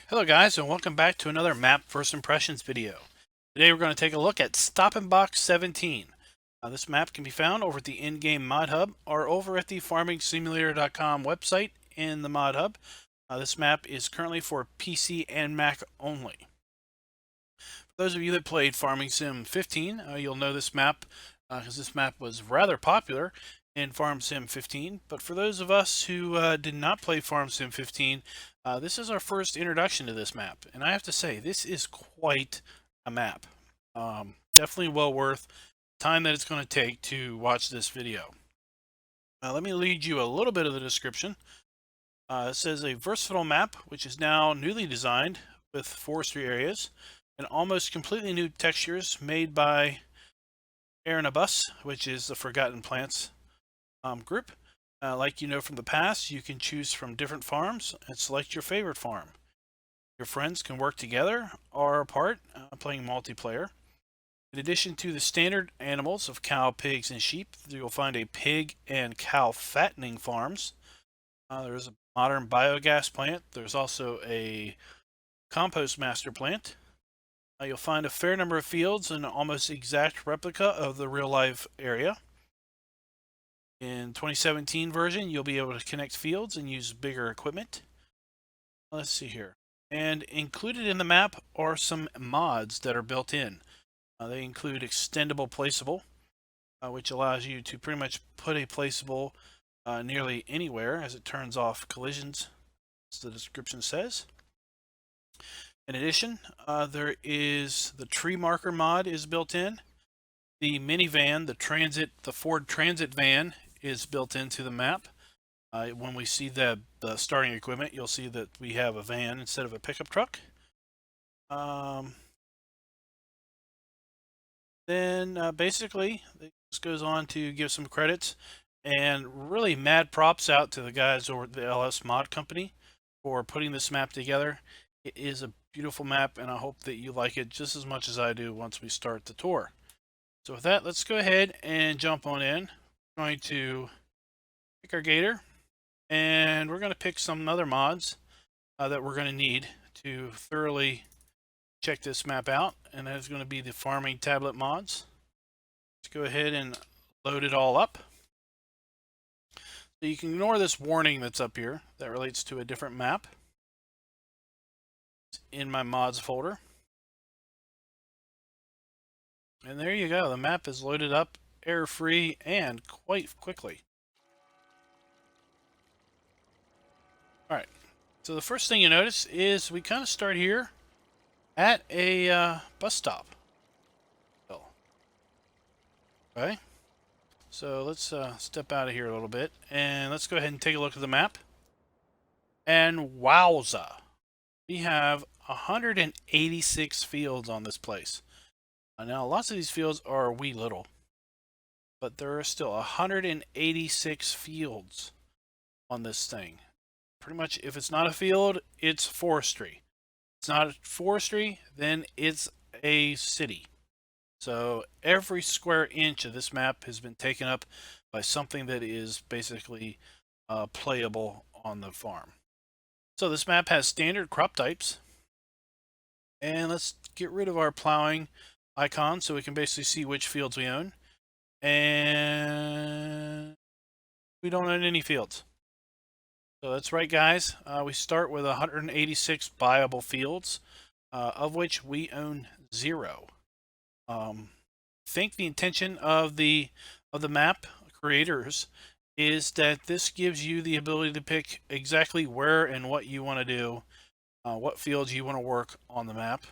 Hello guys, and welcome back to another map first impressions video. Today we're going to take a look at Stappenbach 17. This map can be found over at the in-game mod hub or over at the farmingsimulator.com website in the mod hub. This map is currently for PC and Mac only. For those of you that played Farming Sim 15, you'll know this map because this map was rather popular in Farm Sim 15. But for those of us who did not play Farm Sim 15, this is our first introduction to this map. And I have to say, this is quite a map. Definitely well worth the time that it's going to take to watch this video. Let me lead you a little bit of the description. It says a versatile map, which is now newly designed with forestry areas and almost completely new textures made by Eribus, which is the ForgottenPlants group. Like you know from the past, you can choose from different farms and select your favorite farm. Your friends can work together or apart, playing multiplayer. In addition to the standard animals of cow, pigs, and sheep, you'll find a pig and cow fattening farms. There's a modern biogas plant. There's also a Compost Master plant. You'll find a fair number of fields and an almost exact replica of the real life area. In 2017 version, you'll be able to connect fields and use bigger equipment. Let's see here. And included in the map are some mods that are built in. They include extendable placeable, which allows you to pretty much put a placeable nearly anywhere as it turns off collisions, as the description says. In addition, there is the tree marker mod is built in. The minivan, the Ford Transit van is built into the map. When we see the starting equipment, you'll see that we have a van instead of a pickup truck. Then basically, this goes on to give some credits and really mad props out to the guys over at the LS Mod Company for putting this map together. It is a beautiful map, and I hope that you like it just as much as I do once we start the tour. So with that, let's go ahead and jump on in. We're going to pick our gator, and we're going to pick some other mods that we're going to need to thoroughly check this map out, and that is going to be the farming tablet mods. Let's go ahead and load it all up. So you can ignore this warning that's up here that relates to a different map. It's in my mods folder. And there you go. The map is loaded up error-free and quite quickly. All right. So the first thing you notice is we kind of start here at a bus stop. Okay. So let's step out of here a little bit and let's go ahead and take a look at the map. And wowza, we have 186 fields on this place. Now lots of these fields are wee little, but there are still 186 fields on this thing. Pretty much if it's not a field, it's forestry. If it's not forestry, then it's a city. So every square inch of this map has been taken up by something that is basically playable on the farm. So this map has standard crop types. And let's get rid of our plowing icon so we can basically see which fields we own. And we don't own any fields. So that's right, guys. We start with 186 viable fields, of which we own 0. I think the intention of the map creators is that this gives you the ability to pick exactly where and what you want to do, what fields you want to work on the map.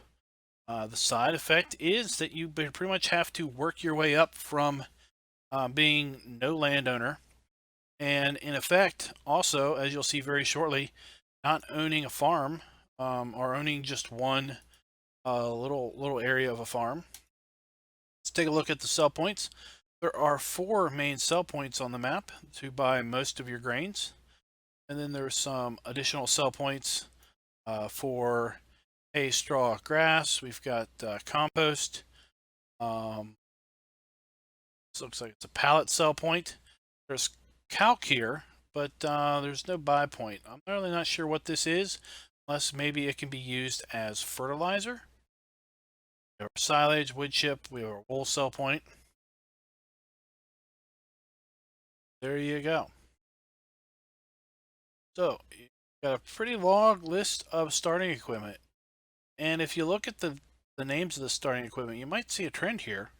The side effect is that you pretty much have to work your way up from being no landowner, and in effect, also, as you'll see very shortly, not owning a farm or owning just one little area of a farm. Let's take a look at the sell points. There are 4 main sell points on the map to buy most of your grains, and then there's some additional sell points for hay, straw, grass. We've got compost. This looks like it's a pallet sell point. There's calc here, but there's no buy point. I'm really not sure what this is. unless maybe it can be used as fertilizer. We have silage, wood chip, we have a wool cell point. There you go. So, you've got a pretty long list of starting equipment. And if you look at the names of the starting equipment, you might see a trend here.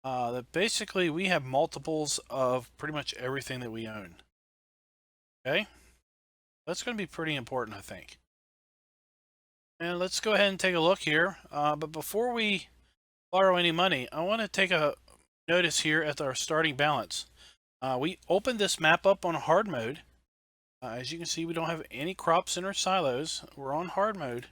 That basically we have multiples of pretty much everything that we own. Okay? That's going to be pretty important, I think. And let's go ahead and take a look here. But before we borrow any money, I want to take a notice here at our starting balance. We opened this map up on hard mode. As you can see, we don't have any crops in our silos. We're on hard mode.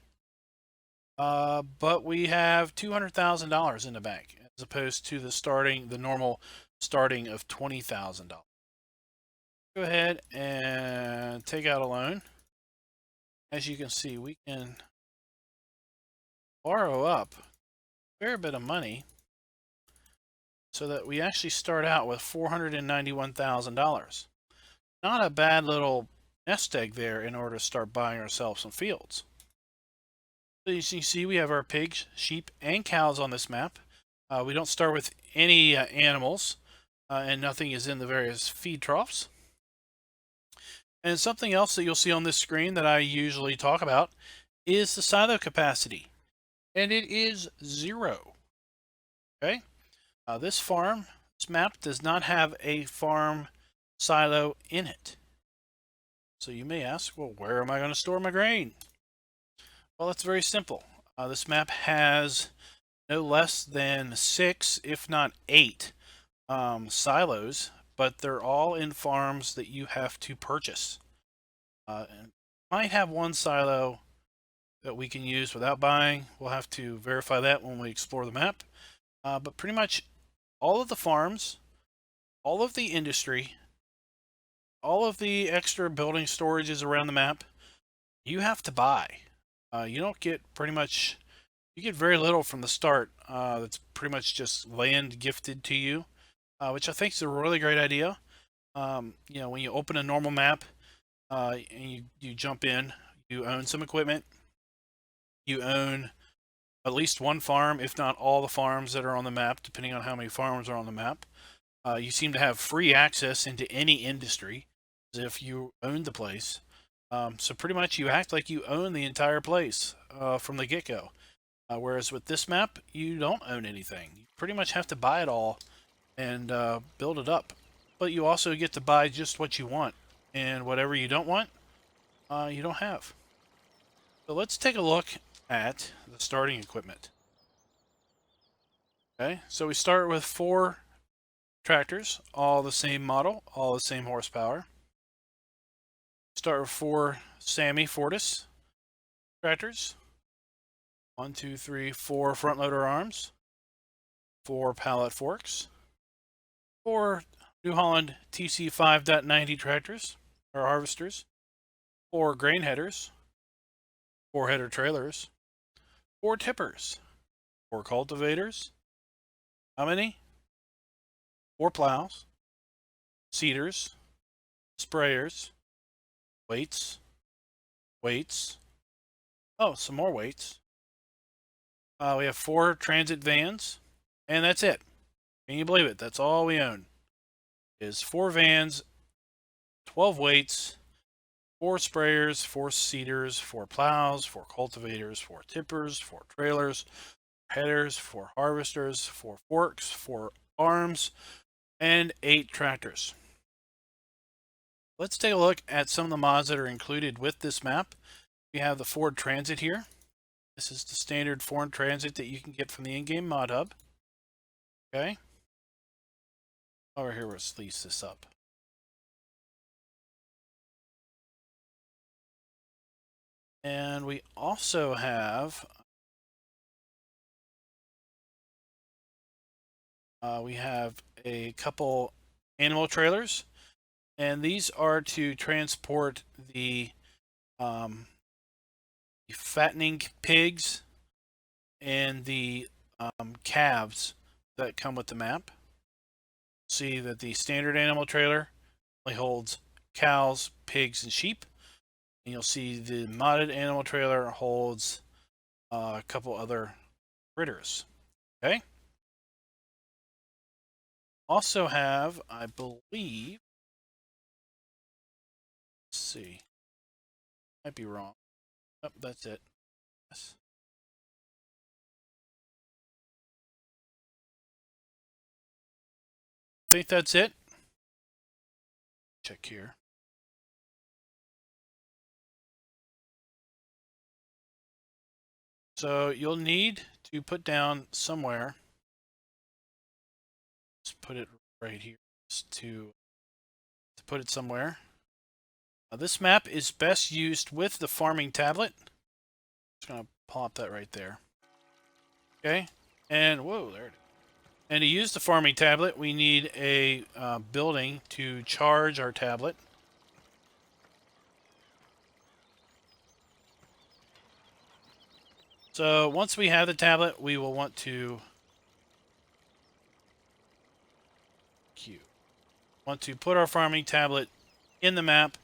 But we have $200,000 in the bank, as opposed to the normal starting of $20,000. Go ahead and take out a loan. As you can see, we can borrow up a fair bit of money so that we actually start out with $491,000. Not a bad little nest egg there in order to start buying ourselves some fields. So as you can see, we have our pigs, sheep, and cows on this map. We don't start with any animals, and nothing is in the various feed troughs. And something else that you'll see on this screen that I usually talk about is the silo capacity. And it is 0. Okay? This map does not have a farm silo in it. So you may ask, well, where am I going to store my grain? Well, it's very simple. This map has no less than 6, if not 8, silos, but they're all in farms that you have to purchase. And might have one silo that we can use without buying. We'll have to verify that when we explore the map. But pretty much all of the farms, all of the industry, all of the extra building storages around the map, you have to buy. You don't get you get very little from the start. That's pretty much just land gifted to you, which I think is a really great idea. When you open a normal map and you jump in, you own some equipment, you own at least one farm, if not all the farms that are on the map, depending on how many farms are on the map. You seem to have free access into any industry as if you owned the place. So pretty much you act like you own the entire place from the get-go. Whereas with this map, you don't own anything. You pretty much have to buy it all and build it up. But you also get to buy just what you want. And whatever you don't want, you don't have. So let's take a look at the starting equipment. Okay, so we start with 4 tractors, all the same model, all the same horsepower. Start with 4 Sammy Fortis tractors. 1, 2, 3, 4 front loader arms, 4 pallet forks, 4 New Holland TC 5.90 tractors or harvesters, 4 grain headers, 4 header trailers, 4 tippers, 4 cultivators. How many? 4 plows, seeders, sprayers, weights. Oh, some more weights. We have 4 transit vans, and that's it. Can you believe it? That's all we own. Is 4 vans, 12 weights, 4 sprayers, 4 seeders, 4 plows, 4 cultivators, 4 tippers, 4 trailers, headers, 4 harvesters, 4 forks, 4 arms, and 8 tractors. Let's take a look at some of the mods that are included with this map. We have the Ford Transit here. This is the standard Ford Transit that you can get from the in-game mod hub. Okay. Over here, let's lease this up. And we also have a couple animal trailers, and these are to transport the fattening pigs and the calves that come with the map. See that the standard animal trailer only holds cows, pigs, and sheep, And you'll see the modded animal trailer holds a couple other critters. Okay. Also have, I believe, let's see, might be wrong. Oh, that's it. Yes. I think that's it. Check here. So you'll need to put down somewhere. Let's put it right here just to put it somewhere. This map is best used with the farming tablet. Just gonna pop that right there. Okay, and whoa, there it is. And to use the farming tablet, we need a building to charge our tablet. So once we have the tablet, we will want to put our farming tablet in the map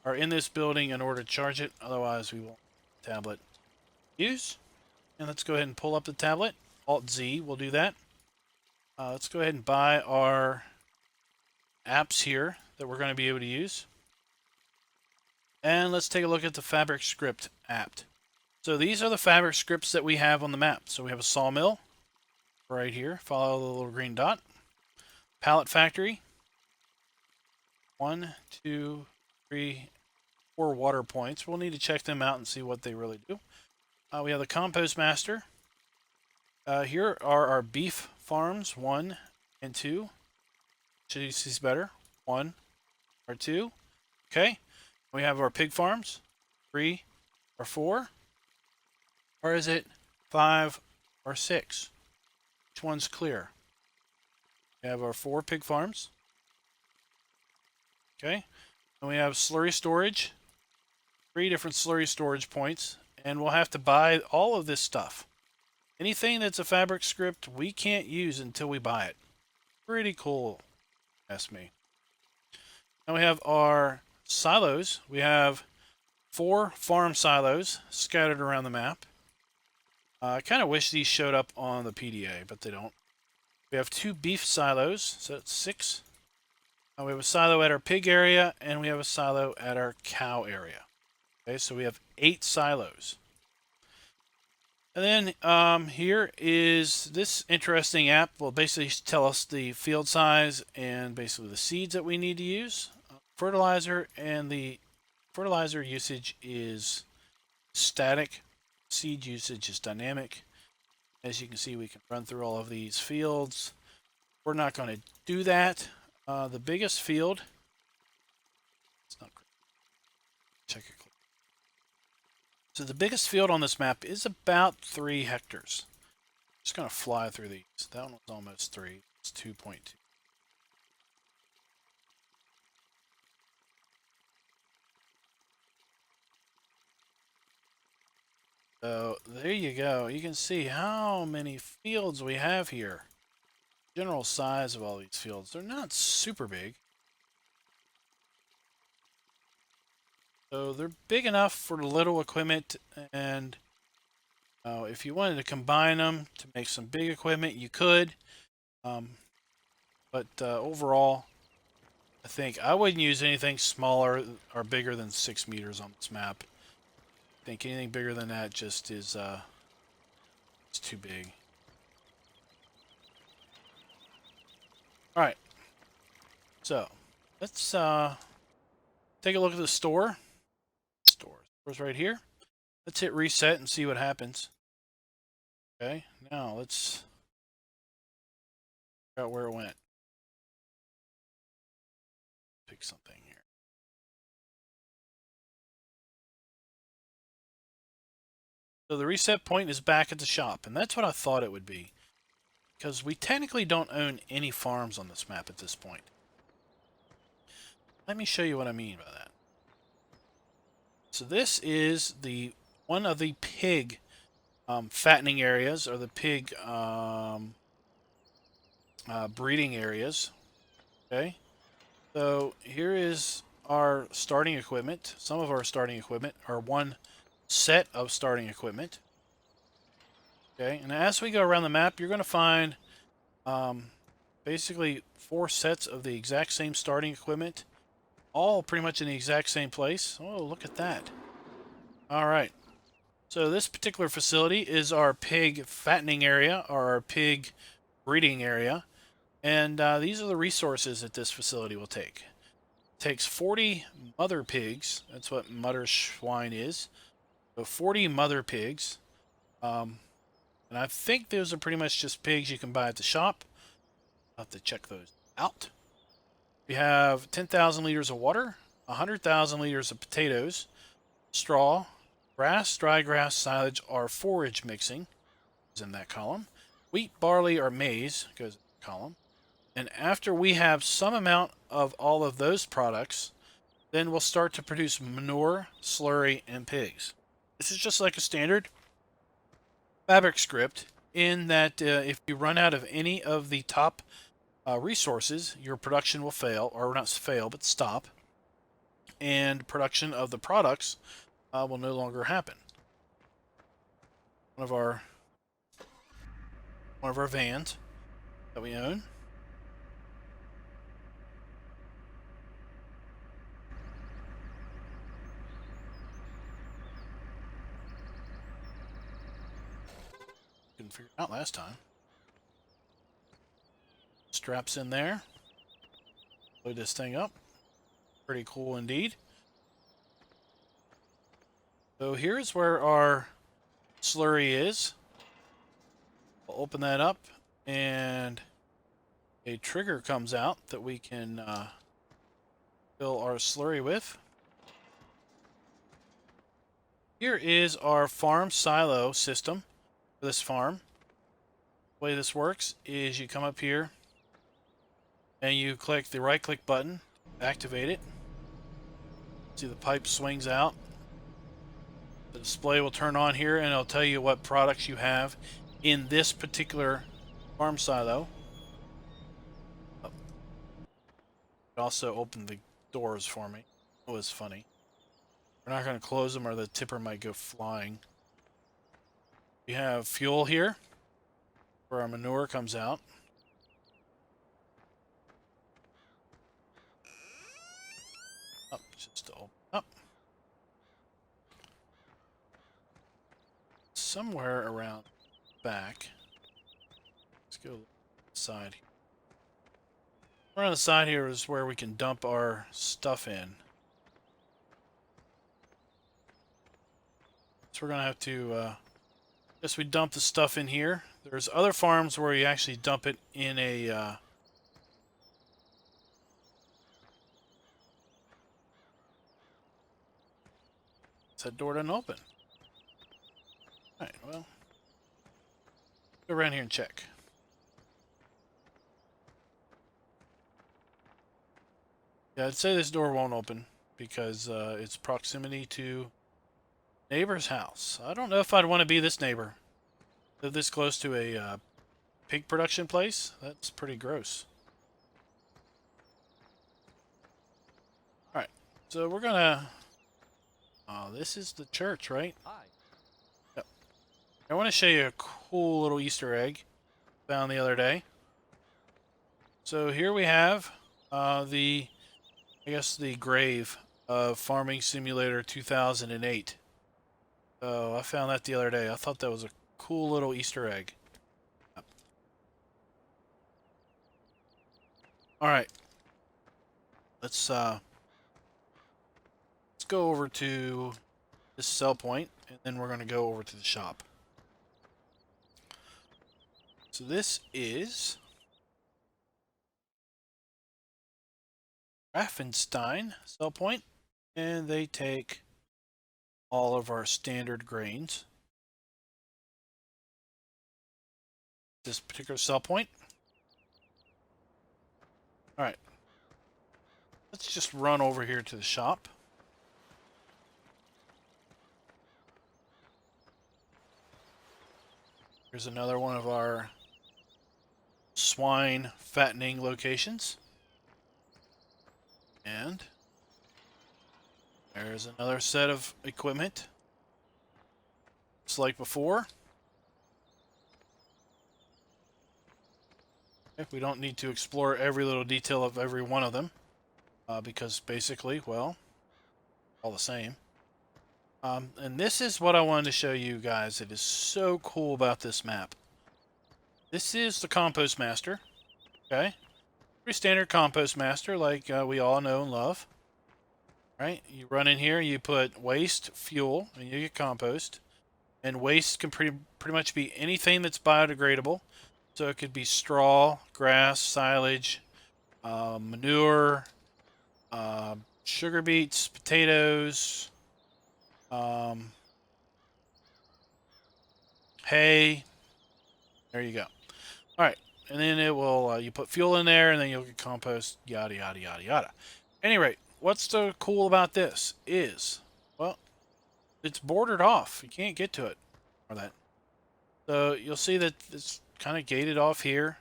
or in this building in order to charge it. Otherwise, we won't have the tablet use. And let's go ahead and pull up the tablet. Alt-Z will do that. Let's go ahead and buy our apps here that we're going to be able to use. And let's take a look at the Fabric Script app. So these are the fabric scripts that we have on the map. So we have a Sawmill right here. Follow the little green dot. Pallet Factory. 1, 2, 3, 4 water points. We'll need to check them out and see what they really do. We have the Compost Master. Here are our beef farms, 1 and 2. Should you see better? 1 or 2. Okay. We have our pig farms, 3 or 4. Or is it 5 or 6? Which one's clear? We have our 4 pig farms. Okay. And we have slurry storage. 3 different slurry storage points. And we'll have to buy all of this stuff. Anything that's a fabric script, we can't use until we buy it. Pretty cool, ask me. Now we have our silos. We have 4 farm silos scattered around the map. I kind of wish these showed up on the PDA, but they don't. We have 2 beef silos, so that's 6. We have a silo at our pig area, and we have a silo at our cow area. Okay, so we have 8 silos. And then here is this interesting app. Will basically tell us the field size and basically the seeds that we need to use. Fertilizer, and the fertilizer usage is static. Seed usage is dynamic. As you can see, we can run through all of these fields. We're not going to do that. The biggest field, it's not great. Check it. So the biggest field on this map is about 3 hectares. Just going to fly through these. That one was almost 3. It's 2.2. So there you go. You can see how many fields we have here. General size of all these fields. They're not super big. So they're big enough for little equipment, and if you wanted to combine them to make some big equipment, you could. But overall, I think I wouldn't use anything smaller or bigger than 6 meters on this map. I think anything bigger than that just is it's too big. All right, so let's take a look at the store. Store's right here. Let's hit reset and see what happens. Okay, now let's figure out where it went. Pick something here. So the reset point is back at the shop, and that's what I thought it would be. Because we technically don't own any farms on this map at this point. Let me show you what I mean by that. So this is the one of the pig fattening areas, or the pig breeding areas. Okay, so here is our starting equipment. Some of our starting equipment, or one set of starting equipment. Okay, and as we go around the map, you're going to find basically 4 sets of the exact same starting equipment, all pretty much in the exact same place. Oh, look at that. All right. So this particular facility is our pig fattening area, or our pig breeding area. And these are the resources that this facility will take. It takes 40 mother pigs. That's what mother swine is. So 40 mother pigs. And I think those are pretty much just pigs you can buy at the shop. I'll have to check those out. We have 10,000 liters of water, 100,000 liters of potatoes, straw, grass, dry grass, silage, or forage mixing is in that column. Wheat, barley, or maize goes in the column. And after we have some amount of all of those products, then we'll start to produce manure, slurry, and pigs. This is just like a standard fabric script in that if you run out of any of the top resources, your production will fail, or not fail, but stop. And production of the products will no longer happen. One of our vans that we own. Couldn't figure it out last time. Straps in there. Load this thing up. Pretty cool indeed. So here's where our slurry is. We'll open that up, and a trigger comes out that we can fill our slurry with. Here is our farm silo system for this farm. The way this works is you come up here and you click the right click button, activate it. See the pipe swings out. The display will turn on here and it'll tell you what products you have in this particular farm silo. It also opened the doors for me. It was funny. We're not going to close them or the tipper might go flying. We have fuel here where our manure comes out. Up, just to open up. Somewhere around back. Let's go side. Around the side here is where we can dump our stuff in. So we're gonna have to guess we dump the stuff in here. There's other farms where you actually dump it in a that door didn't open. Alright, well, go around here and check. Yeah, I'd say this door won't open because it's proximity to neighbor's house. I don't know if I'd want to be this neighbor. Live this close to a pig production place? That's pretty gross. Alright, so we're gonna... Oh, this is the church, right? Hi. Yep. I want to show you a cool little Easter egg found the other day. So here we have I guess the grave of Farming Simulator 2008. So I found that the other day. I thought that was a cool little Easter egg. Yep. All right. Let's go over to this sell point, and then we're going to go over to the shop. So this is Raffenstein sell point, and they take all of our standard grains. This particular sell point. All right. Let's just run over here to the shop. Here's another one of our swine fattening locations. And There's another set of equipment. Just like before. We don't need to explore every little detail of every one of them. Because basically, well, all the same. And this is what I wanted to show you guys. It is so cool about this map. This is the Compost Master. Okay? Pretty standard Compost Master like we all know and love. Right? You run in here, you put waste, fuel, and you get compost. And waste can pretty much be anything that's biodegradable. So it could be straw, grass, silage, manure, sugar beets, potatoes, hay. There you go. All right, and then it will you put fuel in there, and then you'll get compost. Yada yada yada yada. At any rate, what's so cool about this is, well, it's bordered off. You can't get to it or that. So you'll see that it's kind of gated off here.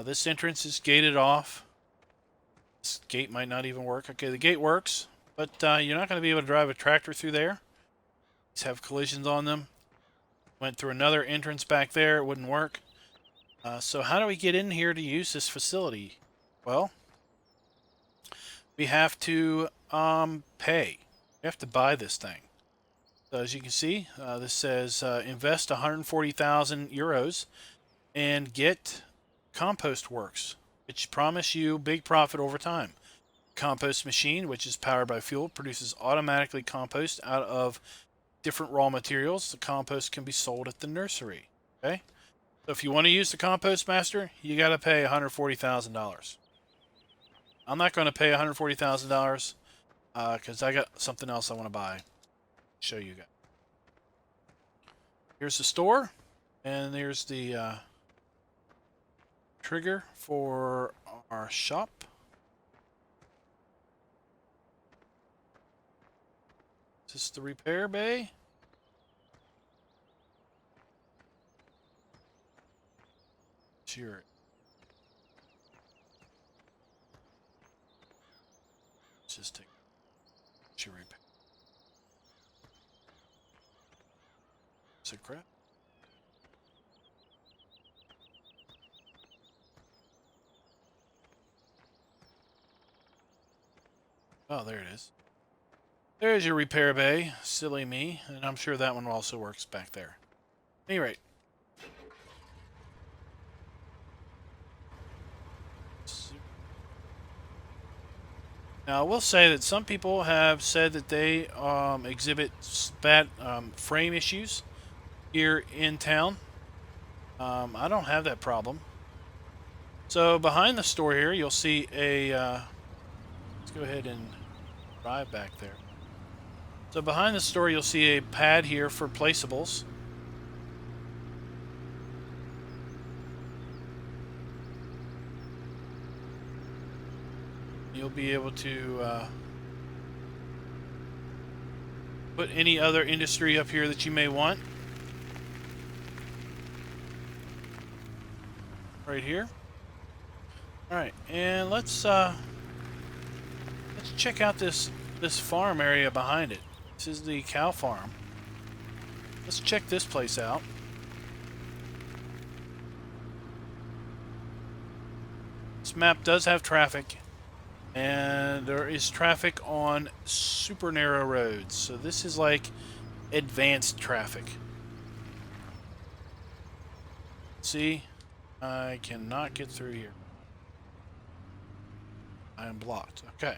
This entrance is gated off. This gate might not even work. Okay, the gate works, but you're not going to be able to drive a tractor through there. These have collisions on them. Went through another entrance back there. It wouldn't work. So how do we get in here to use this facility? Well, we have to pay. We have to buy this thing. So as you can see, this says invest 140,000 euros and get Compost Works, which promise you big profit over time. Compost machine, which is powered by fuel, produces automatically compost out of different raw materials. The compost can be sold at the nursery. Okay, so if you want to use the Compost Master, you got to pay $140,000. I'm not going to pay $140,000 because I got something else I want to buy. Show you guys. Here's the store, and there's the trigger for our shop. Is this the repair bay? Sure. Let's just take your repair. Is it crap? Oh, there it is. There's your repair bay. Silly me. And I'm sure that one also works back there. At any rate. Now, I will say that some people have said that they exhibit bad frame issues here in town. I don't have that problem. So behind the store here, you'll see a... let's go ahead and drive back there. So behind the store, you'll see a pad here for placeables. You'll be able to put any other industry up here that you may want. Right here. All right, and let's check out this farm area behind it. This is the cow farm. Let's check this place out. This map does have traffic, and there is traffic on super narrow roads. So this is like advanced traffic. See, I cannot get through here. I am blocked. Okay.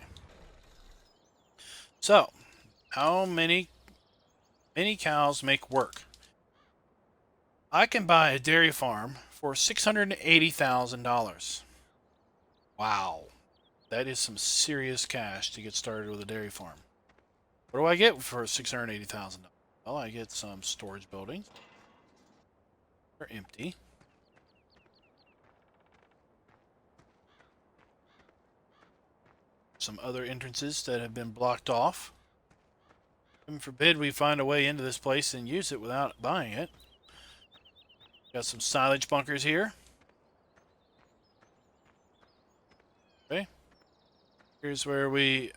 So, how many cows make work? I can buy a dairy farm for $680,000. Wow. That is some serious cash to get started with a dairy farm. What do I get for $680,000? Well, I get some storage buildings. They're empty. Some other entrances that have been blocked off. Heaven forbid we find a way into this place and use it without buying it. Got some silage bunkers here. Okay. Here's where we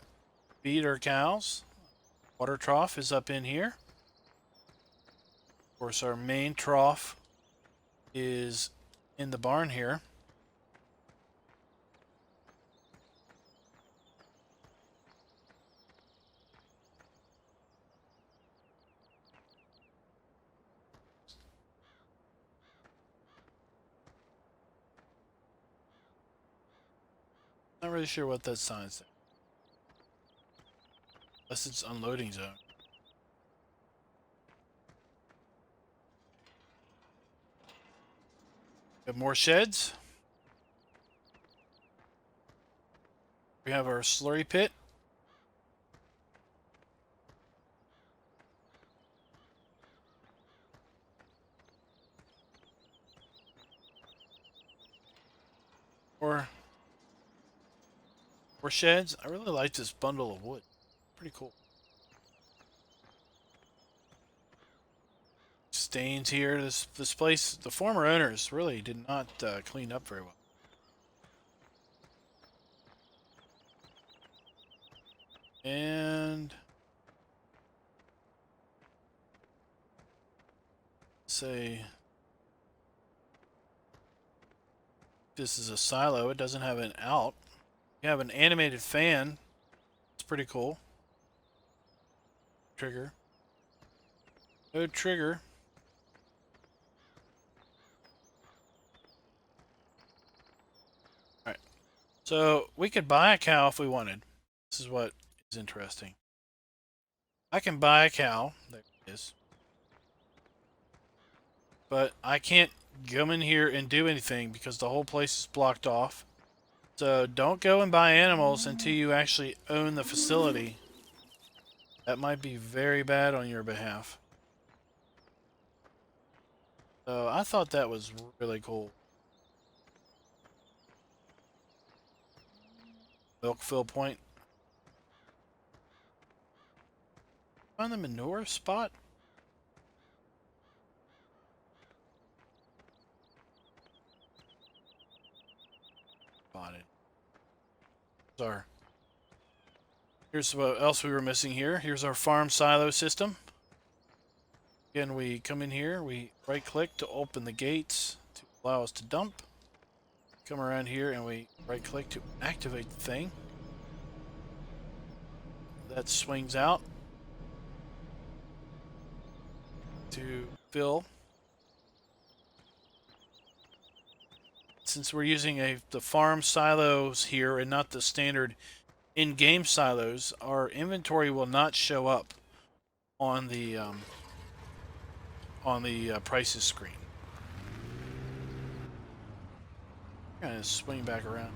feed our cows. Water trough is up in here. Of course, our main trough is in the barn here. Not really sure what that sign says. Unless it's unloading zone. We have more sheds. We have our slurry pit. More sheds. I really like this bundle of wood. Pretty cool. Stains here. This place, the former owners really did not clean up very well. And say this is a silo. It doesn't have an out. You have an animated fan. It's pretty cool. Trigger. No trigger. Alright. So we could buy a cow if we wanted. This is what is interesting. I can buy a cow. There it is. But I can't come in here and do anything because the whole place is blocked off. So don't go and buy animals until you actually own the facility. That might be very bad on your behalf. So I thought that was really cool. Milk fill point. Find the manure spot? Spotted. Here's what else we were missing here. Here's our farm silo system. Again, we come in here, we right click to open the gates to allow us to dump. Come around here and we right click to activate the thing. That swings out to fill. Since we're using the farm silos here and not the standard in-game silos, our inventory will not show up on the prices screen. Kind of swing back around.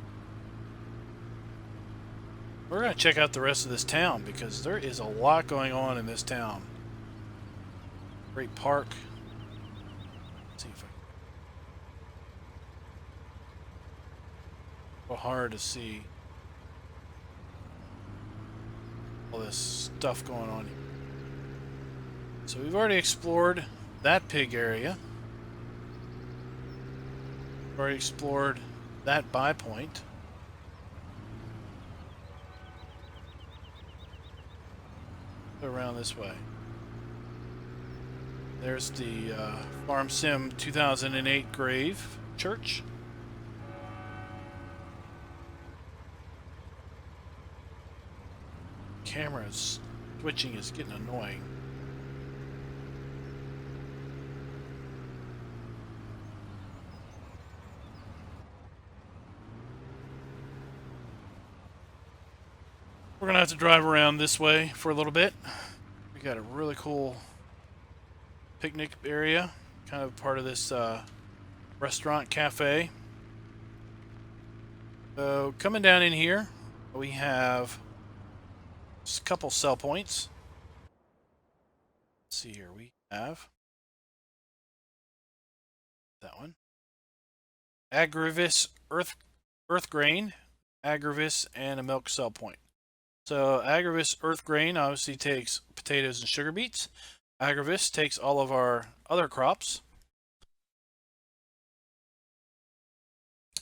We're going to check out the rest of this town because there is a lot going on in this town. Great park. Let's see if I hard to see all this stuff going on here. So we've already explored that pig area. We've already explored that buy point. Go around this way. There's the Farm Sim 2008 grave church. Camera's switching is getting annoying. We're gonna have to drive around this way for a little bit. We got a really cool picnic area, kind of part of this restaurant cafe. So coming down in here, we have just a couple sell points. Let's see here, we have that one. Eribus earth grain, Eribus, and a milk sell point. So Eribus earth grain obviously takes potatoes and sugar beets. Eribus takes all of our other crops.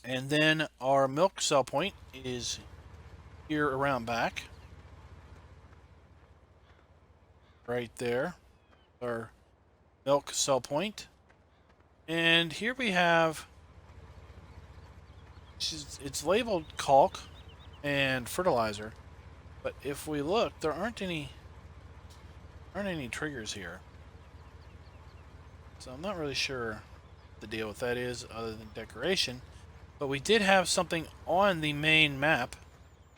And then our milk sell point is here around back. right there. Our milk sell point. And here we have, it's labeled caulk and fertilizer, but if we look, there aren't any triggers here. So I'm not really sure the deal with that is other than decoration. But we did have something on the main map,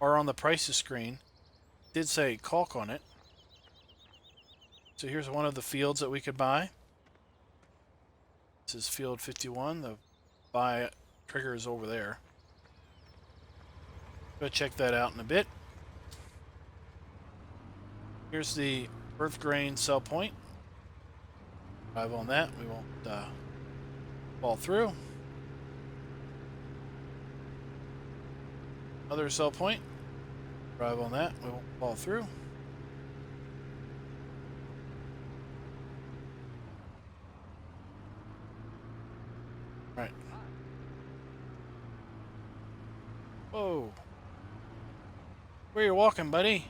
or on the prices screen. It did say caulk on it. So here's one of the fields that we could buy. This is field 51. The buy trigger is over there. Go check that out in a bit. Here's the earth grain sell point. Drive on that. We won't fall through. Other sell point. Drive on that. We won't fall through. All right. Whoa. Where you walking, buddy?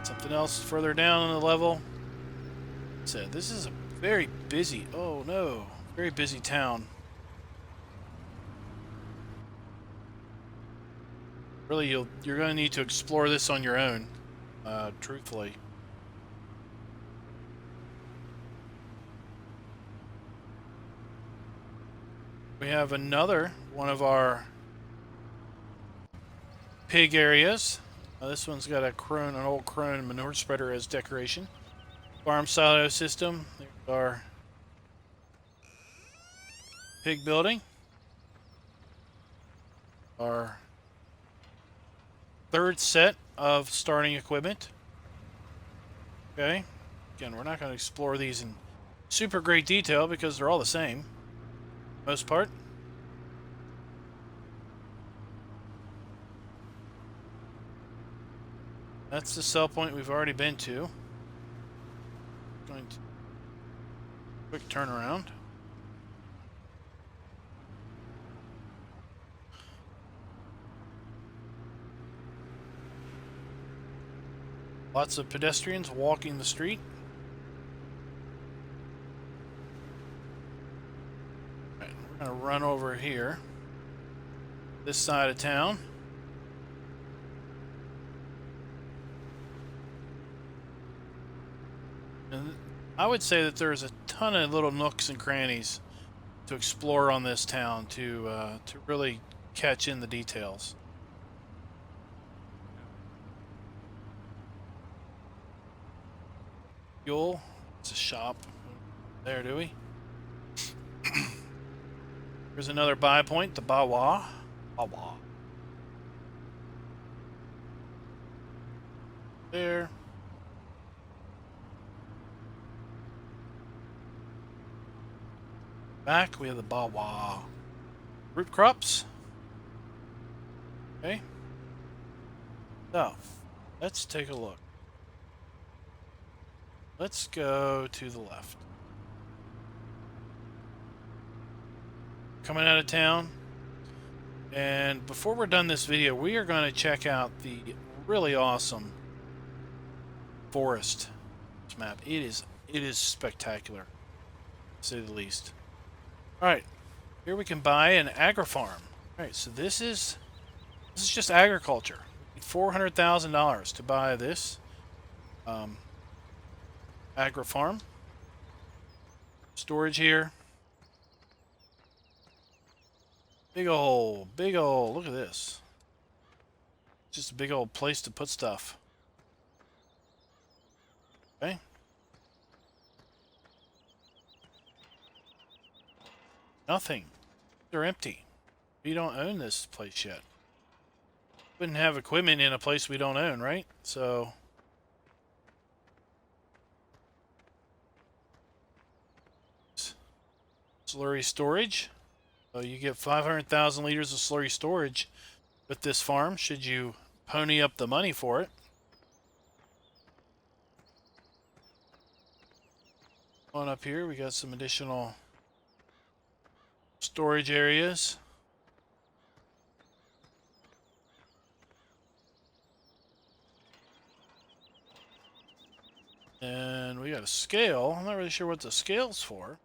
Something else further down on the level. So this is a very busy, oh no, very busy town. Really, you're going to need to explore this on your own, truthfully. We have another one of our pig areas. This one's got an old crone manure spreader as decoration. Farm silo system. There's our pig building. Our third set of starting equipment. Okay. Again, we're not going to explore these in super great detail because they're all the same. Most part. That's the sell point we've already been to. Going to quick turnaround. Lots of pedestrians walking the street. All right, we're going to run over here. This side of town. And I would say that there's a ton of little nooks and crannies to explore on this town to really catch in the details. Fuel. It's a shop. There, do we? Here's another buy point, the Bawa. Bawa. There. Back, we have the Bawa. Root crops. Okay. So, let's take a look. Let's go to the left. Coming out of town. And before we're done this video, we are going to check out the really awesome forest map. It is spectacular, to say the least. Alright, here we can buy an agri-farm. Alright, so this is just agriculture. $400,000 to buy this agri-farm. Storage here. Big old, look at this. Just a big old place to put stuff. Okay. Nothing. They're empty. We don't own this place yet. Wouldn't have equipment in a place we don't own, right? So slurry storage. So you get 500,000 liters of slurry storage with this farm, should you pony up the money for it. On up here, we got some additional storage areas. And we got a scale. I'm not really sure what the scale's for.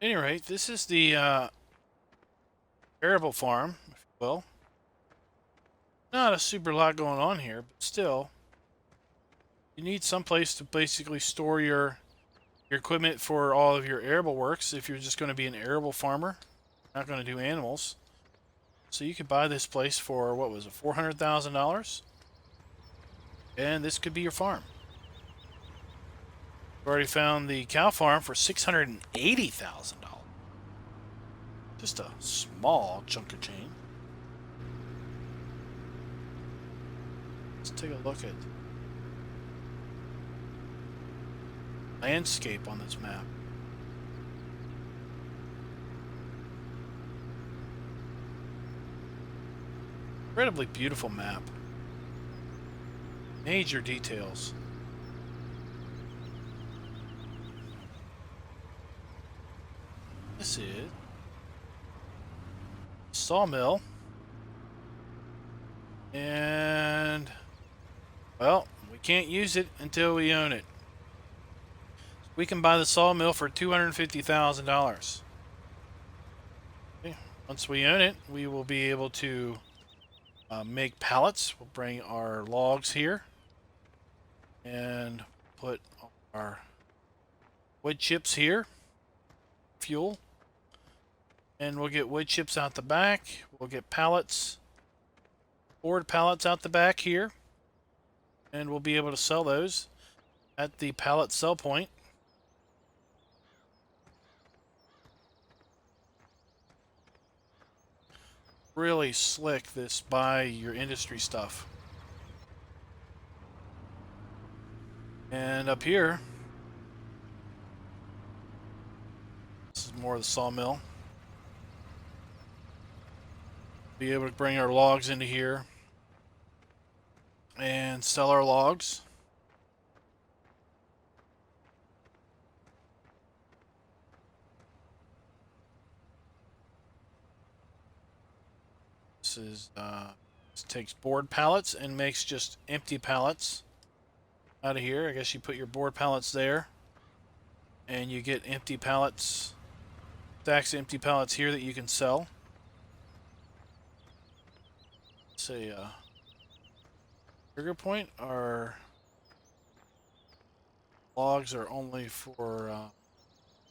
At any rate, this is the arable farm, if you will. Not a super lot going on here, but still, you need some place to basically store your equipment for all of your arable works if you're just going to be an arable farmer, not going to do animals. So you could buy this place for, what was it, $400,000? And this could be your farm. We've already found the cow farm for $680,000. Just a small chunk of change. Let's take a look at landscape on this map. Incredibly beautiful map. Major details. This is Sawmill. And, well, we can't use it until we own it. We can buy the sawmill for $250,000. Okay. Once we own it, we will be able to make pallets. We'll bring our logs here and put our wood chips here, fuel, and we'll get wood chips out the back. We'll get pallets, board pallets out the back here, and we'll be able to sell those at the pallet sell point. Really slick, this buy your industry stuff. And up here, this is more of the sawmill. Be able to bring our logs into here and sell our logs. This takes board pallets and makes just empty pallets out of here. I guess you put your board pallets there and you get empty pallets, stacks of empty pallets here that you can sell. Say trigger point, our logs are only for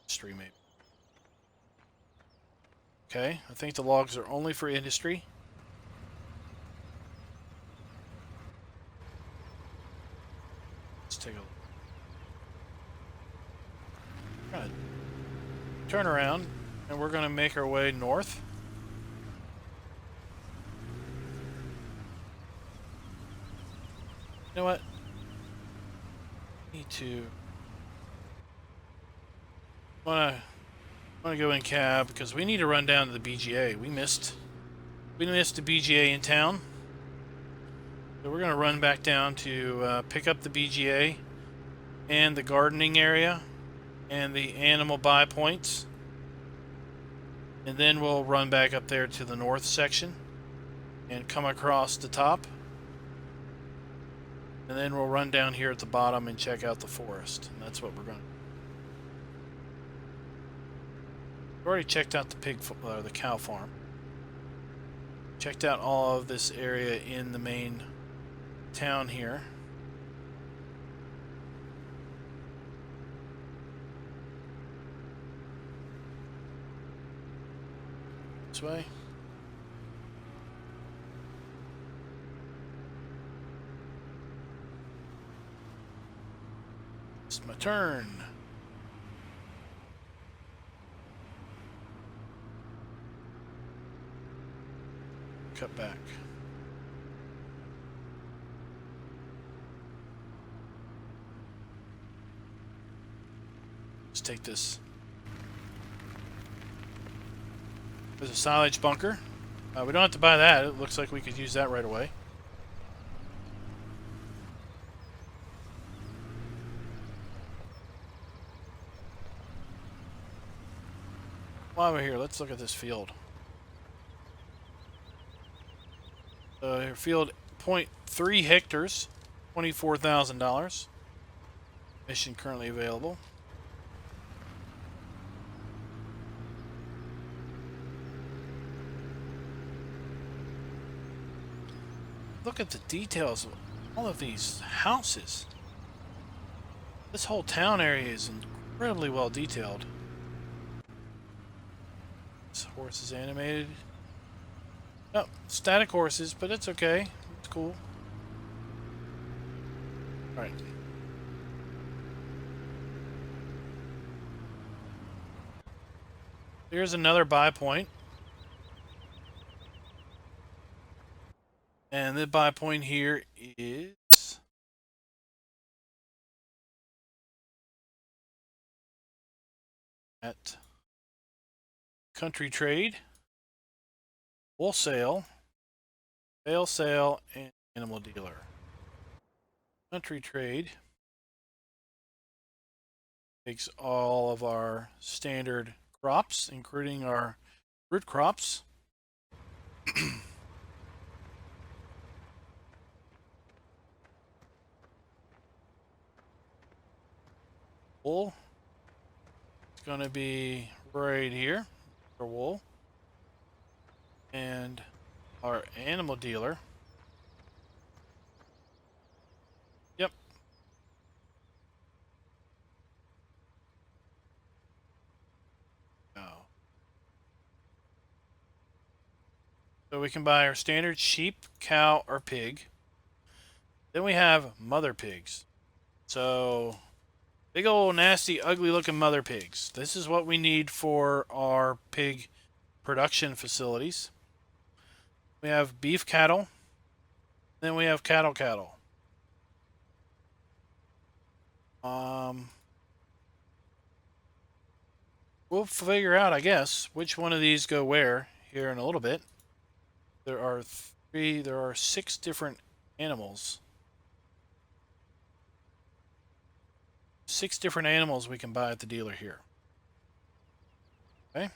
industry, maybe. Okay, I think the logs are only for industry. Let's take a look. We're gonna turn around and we're gonna make our way north. You know what? Need to wanna go in cab because we need to run down to the BGA. We missed the BGA in town. So we're gonna run back down to pick up the BGA and the gardening area and the animal buy points. And then we'll run back up there to the north section and come across the top. And then we'll run down here at the bottom and check out the forest. And that's what we're going to do. We've already checked out the cow farm. Checked out all of this area in the main town here. This way. It's my turn. Cut back. Let's take this There's a silage bunker. We don't have to buy that. It looks like we could use that right away. While we're here, let's look at this field. Field 0.3 hectares, $24,000. Mission currently available. Look at the details of all of these houses. This whole town area is incredibly well detailed. This horse is animated. Oh, static horses, but it's okay. It's cool. Alright. Here's another buy point. And the buy point here is at Country Trade, Wholesale, Sale, and Animal Dealer. Country Trade takes all of our standard crops, including our root crops. Wool. It's going to be right here for wool. And our animal dealer. Yep. Oh. So we can buy our standard sheep, cow, or pig. Then we have mother pigs. So big old nasty ugly looking mother pigs. This is what we need for our pig production facilities. We have beef cattle. Then we have cattle. We'll figure out, I guess, which one of these go where here in a little bit. There are 6 different animals. 6 different animals we can buy at the dealer here. Okay.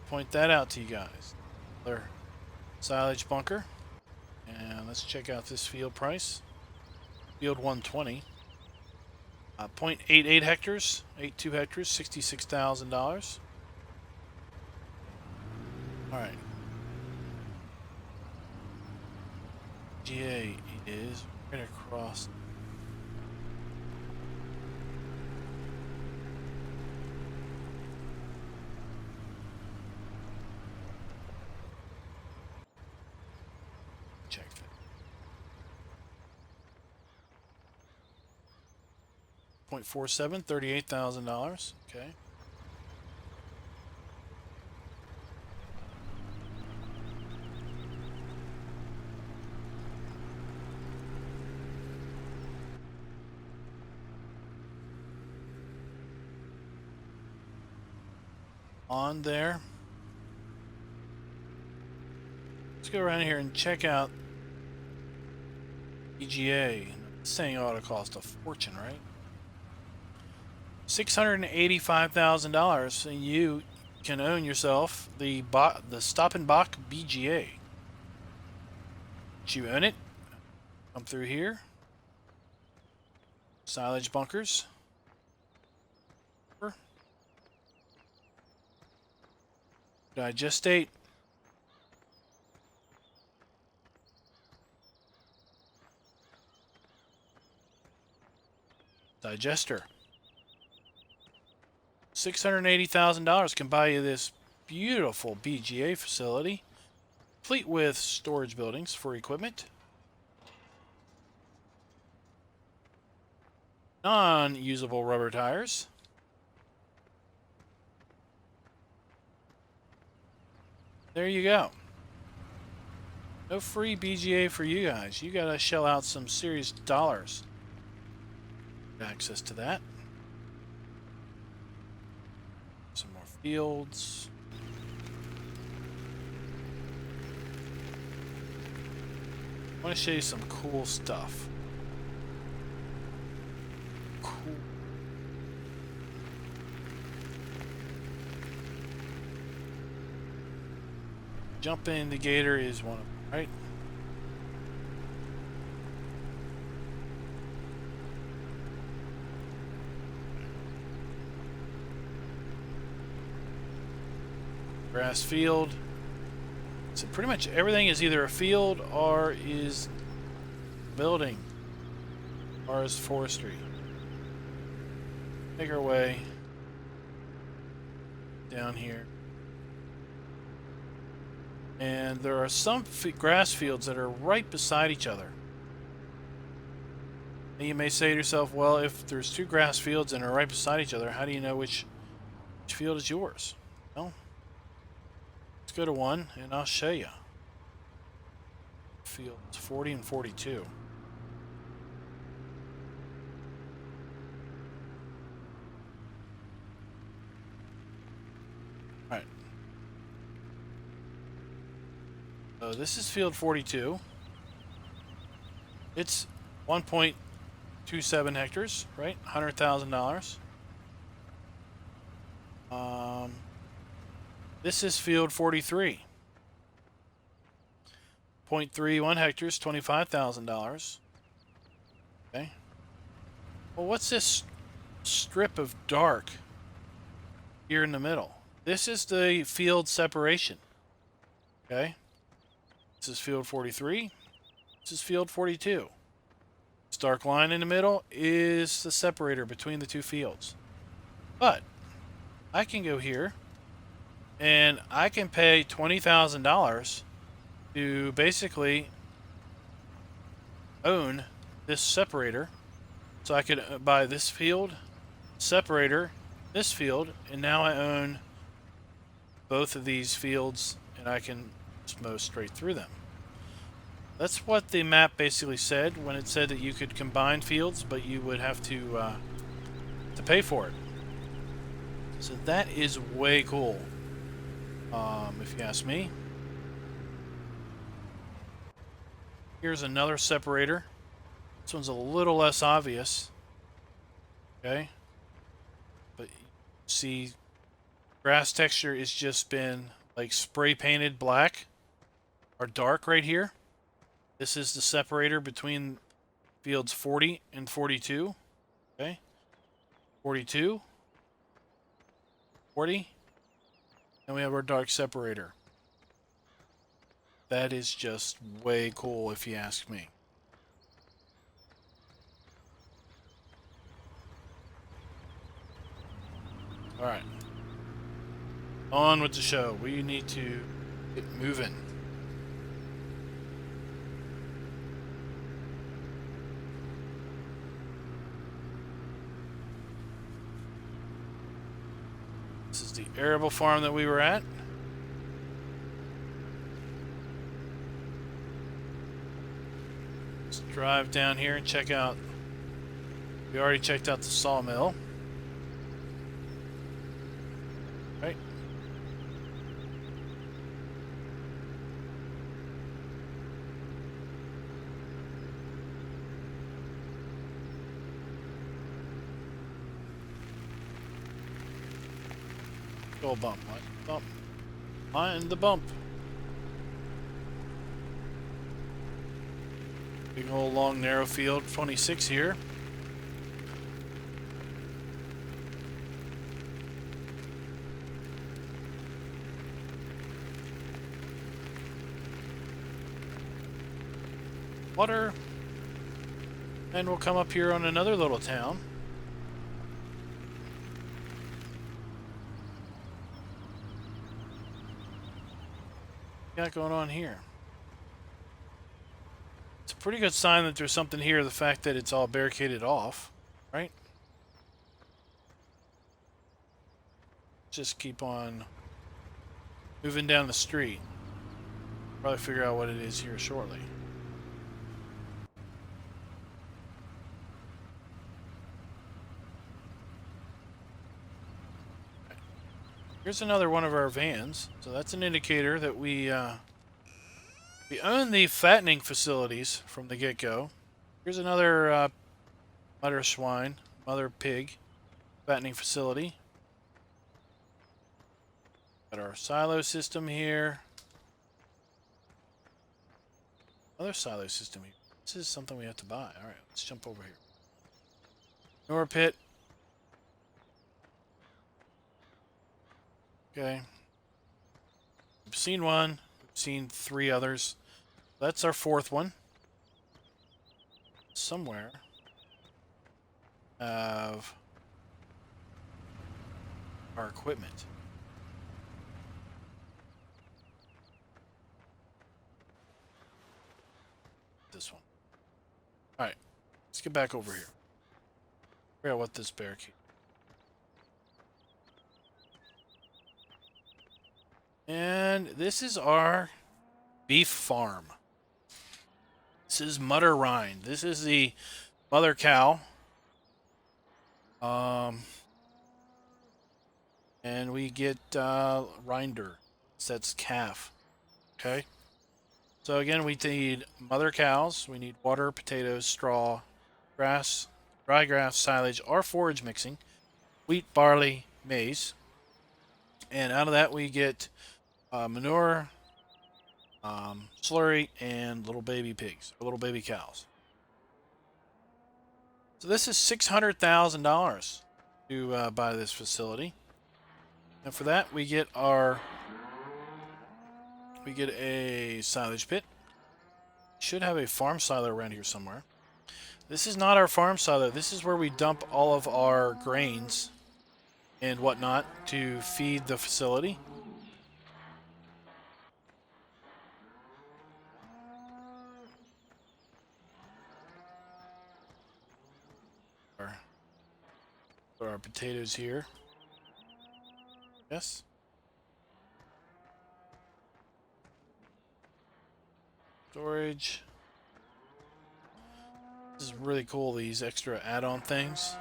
Point that out to you guys. Their silage bunker. And let's check out this field price. Field 120. 0.88 hectares, 82 hectares, $66,000. Alright. GA is right across. Check that. 0.47, $38,000. Okay. On there. Let's go around here and check out EGA. This thing ought to cost a fortune, right? $685,000, and you can own yourself the Stappenbach BGA. You own it. Come through here. Silage bunkers. Digestate. Digester. $680,000 can buy you this beautiful BGA facility, complete with storage buildings for equipment, non-usable rubber tires, there you go. No free BGA for you guys. You gotta shell out some serious dollars. Access to that. fields. I want to show you some cool stuff. Cool. Jump indicator is one of them, right? Grass field. So pretty much everything is either a field or is building or is forestry. Make our way down here. And there are some grass fields that are right beside each other. And you may say to yourself, well, if there's two grass fields and are right beside each other, how do you know which field is yours? Well, let's go to one and I'll show you. Fields 40 and 42. Alright. So this is field 42. It's 1.27 hectares, right? $100,000. This is field 43. 0.31 hectares, $25,000. Okay. Well, what's this strip of dark here in the middle? This is the field separation. Okay. This is field 43. This is field 42. This dark line in the middle is the separator between the two fields. But I can go here and I can pay $20,000 to basically own this separator. So I could buy this field, separator, this field, and now I own both of these fields and I can just mow straight through them. That's what the map basically said when it said that you could combine fields, but you would have to pay for it. So that is way cool, if you ask me. Here's another separator. This one's a little less obvious. Okay. But you see, grass texture has just been like spray painted black or dark right here. This is the separator between fields 40 and 42. Okay. 42. 40. And we have our dark separator. That is just way cool if you ask me. Alright. On with the show. We need to get moving. This is the arable farm that we were at. Let's drive down here and check out. We already checked out the sawmill. Right. Go bump, bump. Mind the bump. Big old long narrow field, 26 here. Water. And we'll come up here on another little town. What got going on here? It's a pretty good sign that there's something here, the fact that it's all barricaded off, right? Just keep on moving down the street. Probably figure out what it is here shortly. Here's another one of our vans. So that's an indicator that we own the fattening facilities from the get-go. Here's another mother pig fattening facility. Got our silo system here. Another silo system here. This is something we have to buy. Alright, let's jump over here. Manure pit. Okay. We've seen one. We've seen 3 others. That's our 4th one. Somewhere have our equipment. This one. Alright. Let's get back over here. Figure out what this barricade. And this is our beef farm. This is Mutter Rind. This is the mother cow. And we get Rinder. That's calf. Okay. So again, we need mother cows. We need water, potatoes, straw, grass, dry grass, silage, or forage mixing, wheat, barley, maize. And out of that we get manure, slurry, and little baby pigs, or little baby cows. So this is $600,000 to buy this facility. And for that we get a silage pit. Should have a farm silo around here somewhere. This is not our farm silo. This is where we dump all of our grains and whatnot to feed the facility. Put our potatoes here. Yes. Storage. This is really cool, these extra add-on things.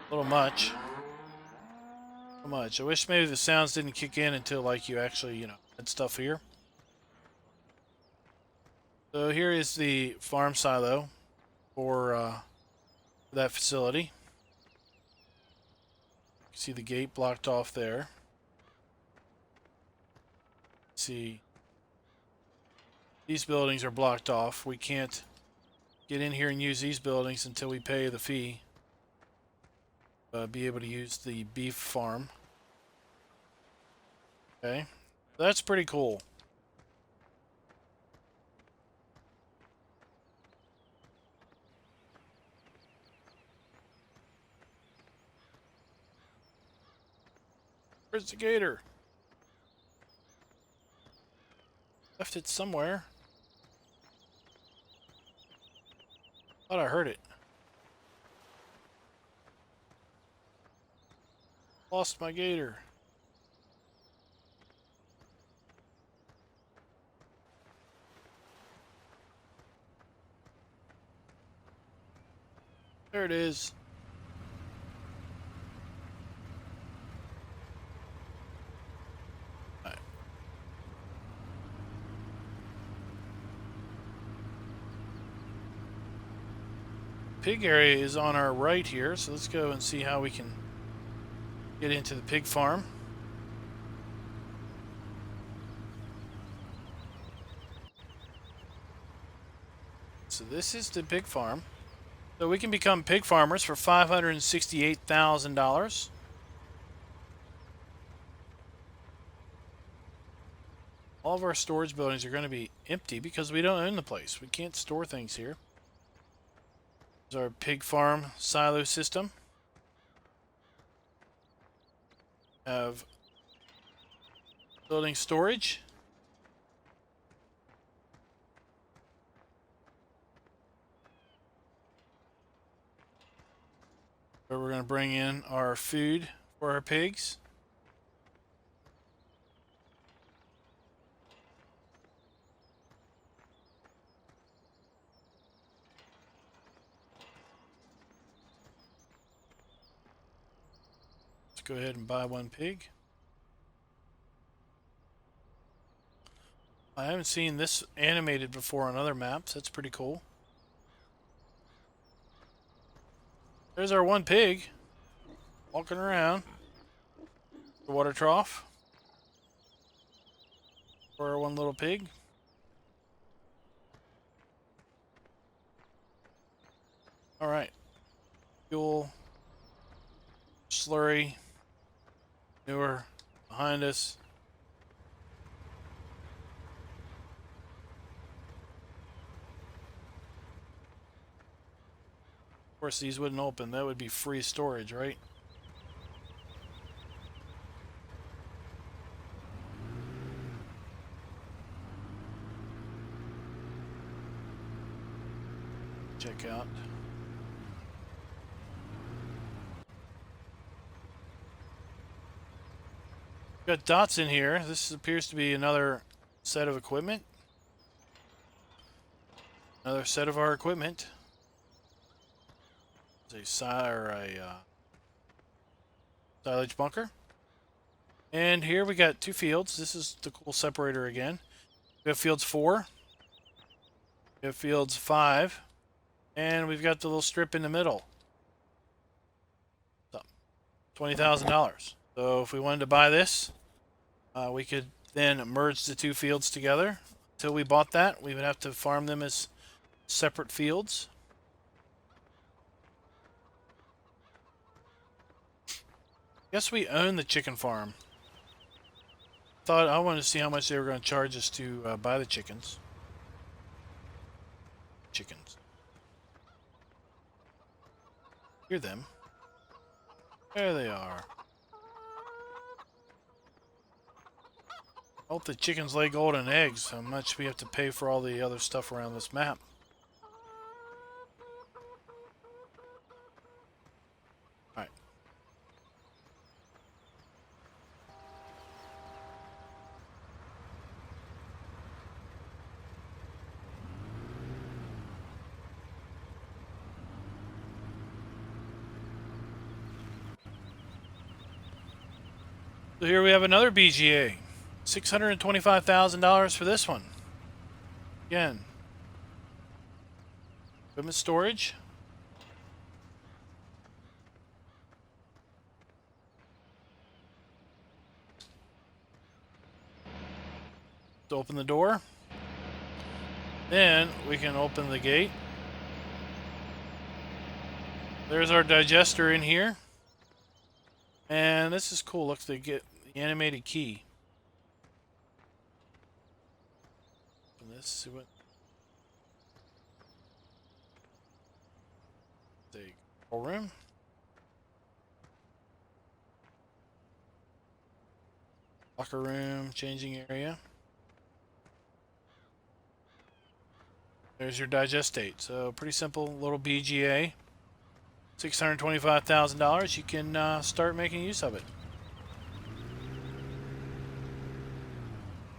A little much. So much. I wish maybe the sounds didn't kick in until like you actually, had stuff here. So here is the farm silo for that facility. You can see the gate blocked off there. See, these buildings are blocked off. We can't get in here and use these buildings until we pay the fee. Be able to use the beef farm. Okay, that's pretty cool. Where's the gator? Left it somewhere. Thought I heard it. Lost my gator. There it is. All right. Pig area is on our right here, so let's go and see how we can get into the pig farm. So this is the pig farm. So we can become pig farmers for $568,000. All of our storage buildings are going to be empty because we don't own the place. We can't store things here. There's our pig farm silo system. Have building storage. Where we're going to bring in our food for our pigs. Let's go ahead and buy one pig. I haven't seen this animated before on other maps. That's pretty cool. There's our one pig walking around the water trough for our one little pig. All right. Fuel, slurry, manure behind us. Of course, these wouldn't open. That would be free storage, right? Check out. Got dots in here. This appears to be another set of equipment. Another set of our equipment. It's a silage bunker. And here we got two fields. This is the cool separator again. We have fields 4. We have fields 5. And we've got the little strip in the middle. So, $20,000. So if we wanted to buy this, we could then merge the two fields together. Until we bought that, we would have to farm them as separate fields. Guess we own the chicken farm. Thought I wanted to see how much they were going to charge us to buy the chickens. Chickens. Hear them. There they are. Hope the chickens lay golden eggs. How much we have to pay for all the other stuff around this map. Alright. So here we have another BGA. $625,000 for this one. Again. Equipment storage. To open the door. Then we can open the gate. There's our digester in here. And this is cool. Look, they get the animated key. Let's see what the control room. Locker room, changing area. There's your digestate. So pretty simple little BGA. $625,000. You can start making use of it.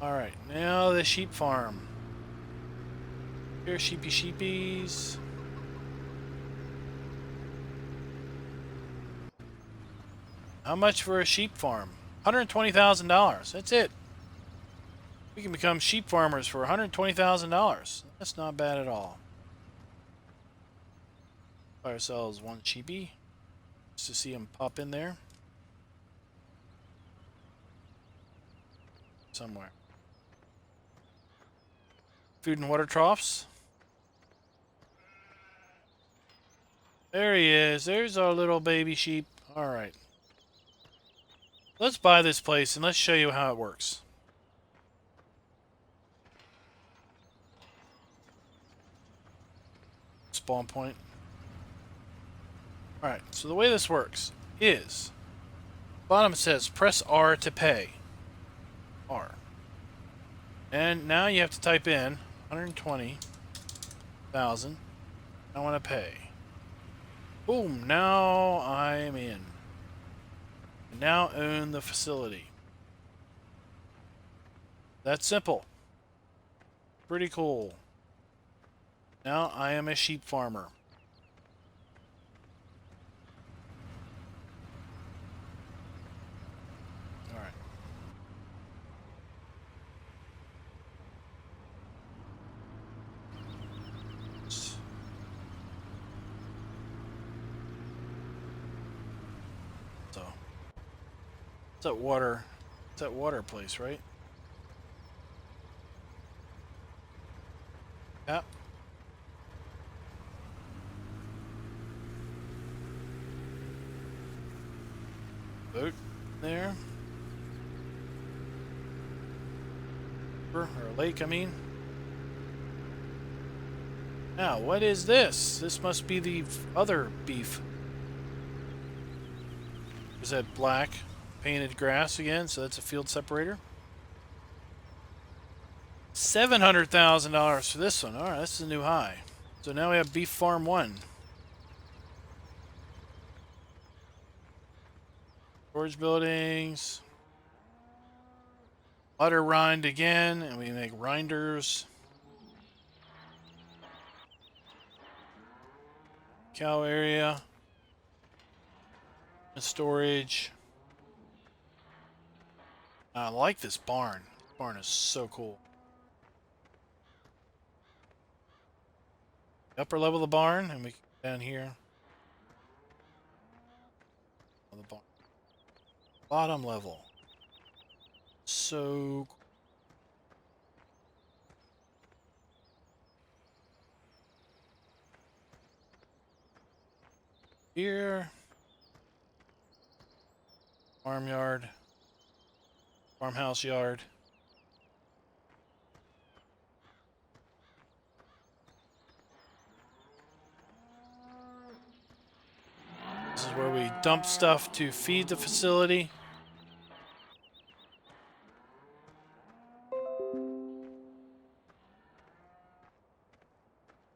All right, now the sheep farm. Here, sheepies. How much for a sheep farm? $120,000. That's it. We can become sheep farmers for $120,000. That's not bad at all. Buy ourselves one sheepy, just to see him pop in there. Somewhere. Food and water troughs. There he is. There's our little baby sheep. Alright. Let's buy this place and let's show you how it works. Spawn point. Alright, so the way this works is, bottom it says press R to pay. R. And now you have to type in 120,000. I want to pay. Boom, now I'm in. I now own the facility. That's simple. Pretty cool. Now I am a sheep farmer. It's that water. It's that water place, right? Yeah. Boat there. Or lake, I mean. Now, what is this? This must be the other beef. Is that black painted grass again? So that's a field separator. $700,000 for this one. All right, this is a new high. So now we have Beef Farm 1. Storage buildings. Butter rind again, and we make rinders. Cow area. Storage. I like this barn. This barn is so cool. Upper level of the barn, and we can go down here. The barn. Bottom level. So cool. Here. Farmyard. Farmhouse yard. This is where we dump stuff to feed the facility.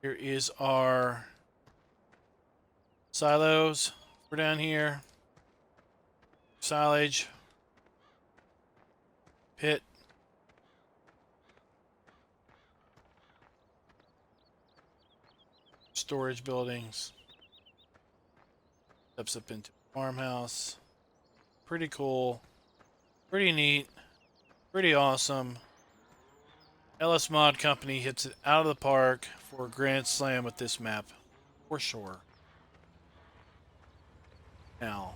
Here is our silos. We're down here. Silage. Pit. Storage buildings. Steps up into a farmhouse. Pretty cool. Pretty neat. Pretty awesome. LS Mod Company hits it out of the park for a grand slam with this map. For sure. Now,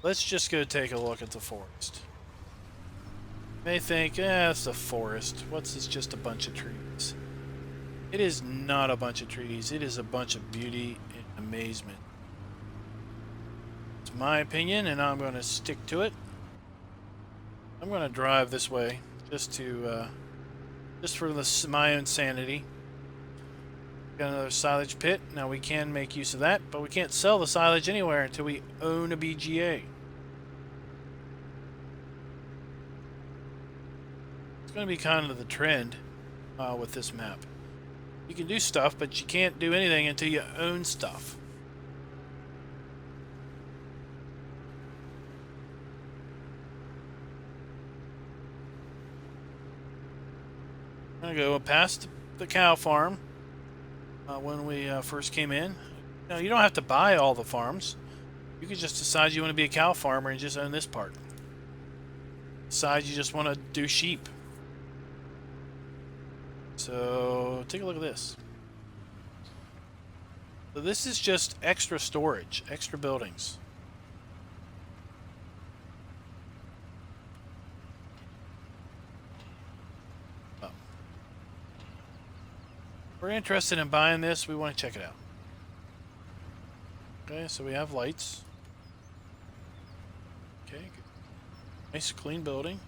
let's just go take a look at the forest. You may think, it's a forest. What's this, just a bunch of trees? It is not a bunch of trees. It is a bunch of beauty and amazement. It's my opinion, and I'm going to stick to it. I'm going to drive this way just to, just for my own sanity. Got another silage pit. Now we can make use of that, but we can't sell the silage anywhere until we own a BGA. It's going to be kind of the trend with this map. You can do stuff, but you can't do anything until you own stuff. I'm going to go past the cow farm when we first came in. Now, you don't have to buy all the farms. You can just decide you want to be a cow farmer and just own this part. Decide you just want to do sheep. So, take a look at this. So this is just extra storage, extra buildings. Oh. If we're interested in buying this, we want to check it out. Okay, so we have lights. Okay, good. Nice clean building.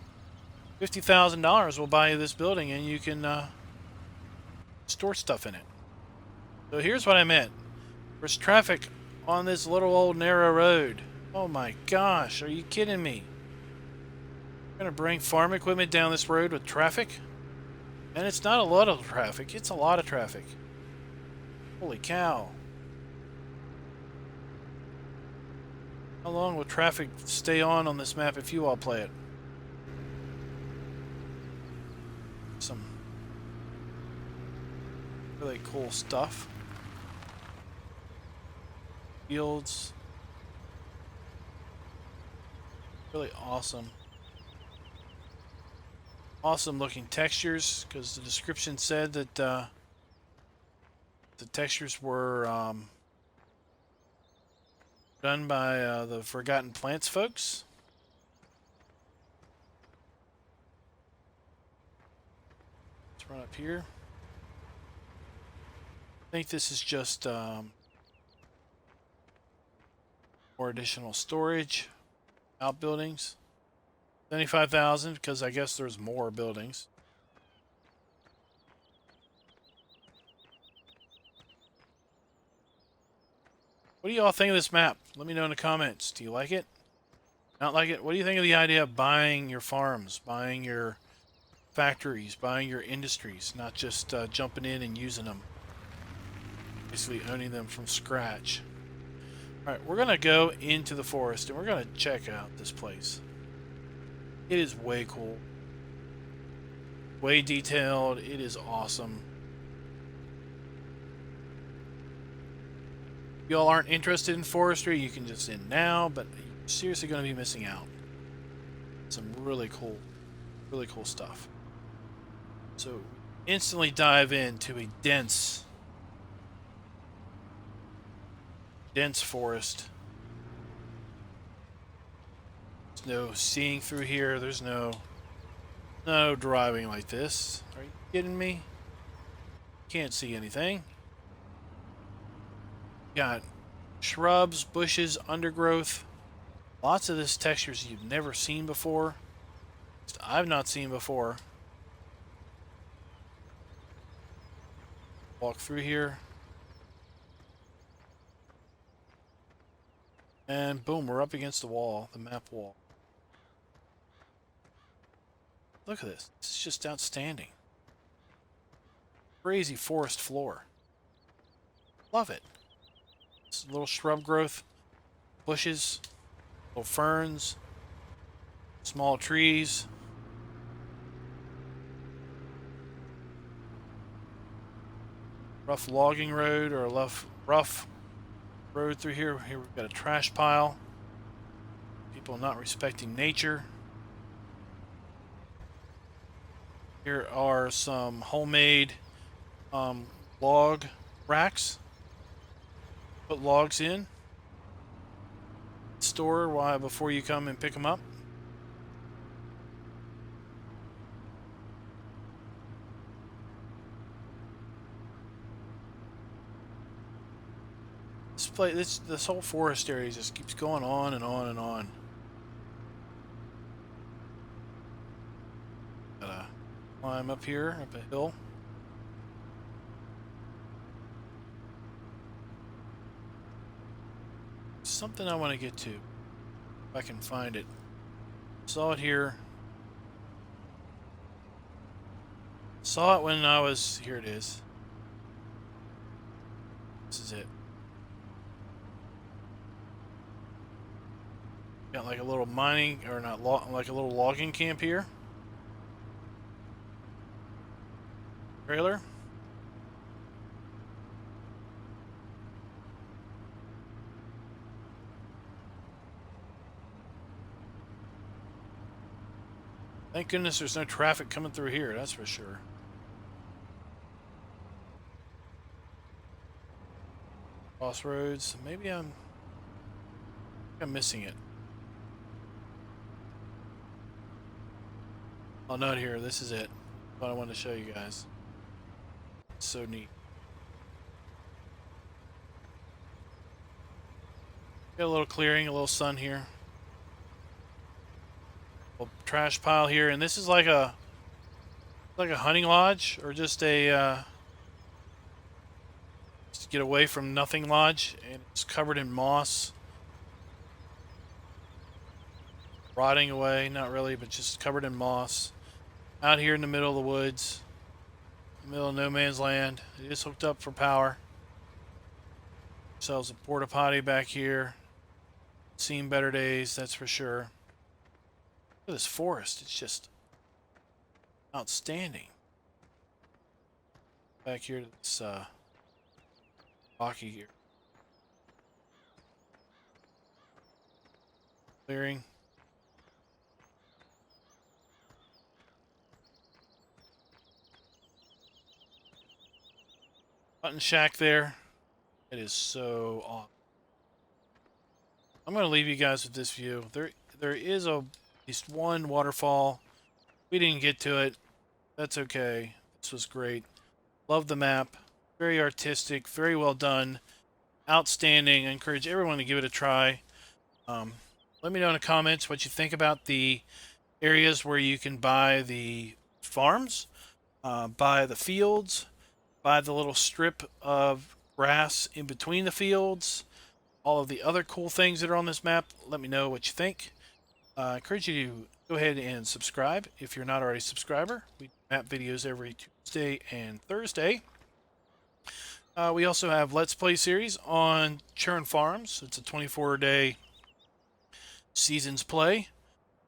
$50,000 will buy you this building, and you can store stuff in it. So here's what I meant. There's traffic on this little old narrow road. Oh my gosh, are you kidding me? I'm gonna bring farm equipment down this road with traffic? And it's not a lot of traffic, it's a lot of traffic. Holy cow. How long will traffic stay on this map if you all play it? Some really cool stuff. Fields. Really awesome. Awesome looking textures, because the description said that the textures were done by the ForgottenPlants folks. run up here. I think this is just more additional storage, outbuildings. 75,000 because I guess there's more buildings. What do you all think of this map? Let me know in the comments. Do you like it? Not like it? What do you think of the idea of buying your farms, buying your factories, buying your industries, not just jumping in and using them? Basically owning them from scratch. Alright, we're going to go into the forest and we're going to check out this place. It is way cool. Way detailed. It is awesome. If y'all aren't interested in forestry, you can just end now, but you're seriously going to be missing out. Some really cool stuff. So, instantly dive into a dense forest. There's no seeing through here. There's no driving like this. Are you kidding me? Can't see anything. Got shrubs, bushes, undergrowth. Lots of this textures you've never seen before. I've not seen before. Walk through here. And boom, we're up against the wall, the map wall. Look at this. This is just outstanding. Crazy forest floor. Love it. This little shrub growth, bushes, little ferns, small trees. Rough logging road or a rough road through here. Here we've got a trash pile. People not respecting nature. Here are some homemade log racks. Put logs in. Store before you come and pick them up. This whole forest area just keeps going on and on and on. Gotta climb up here, up a hill. Something I want to get to, if I can find it. Saw it here. Saw it when I was here. It is. This is it. Got like a little mining, or not, like a little logging camp here. Trailer. Thank goodness there's no traffic coming through here, that's for sure. Crossroads. Maybe I'm missing it. Oh, not here. This is it. What I wanted to show you guys. It's so neat. Got a little clearing, a little sun here. A little trash pile here, and this is like a hunting lodge, or just a just to get away from nothing lodge, and it's covered in moss. Rotting away, not really, but just covered in moss. Out here in the middle of the woods, middle of no man's land. It is hooked up for power. Sells a porta potty back here. Seen better days, that's for sure. Look at this forest, it's just outstanding. Back here to this rocky here. Clearing. Button shack there. It is so awesome. I'm going to leave you guys with this view. There is at least one waterfall. We didn't get to it. That's okay. This was great. Love the map. Very artistic, very well done. Outstanding. I encourage everyone to give it a try. Let me know in the comments what you think about the areas where you can buy the farms, buy the fields, buy the little strip of grass in between the fields, all of the other cool things that are on this map. Let me know what you think. I encourage you to go ahead and subscribe if you're not already a subscriber. We do map videos every Tuesday and Thursday. We also have Let's Play series on Churn Farms. It's a 24-day seasons play.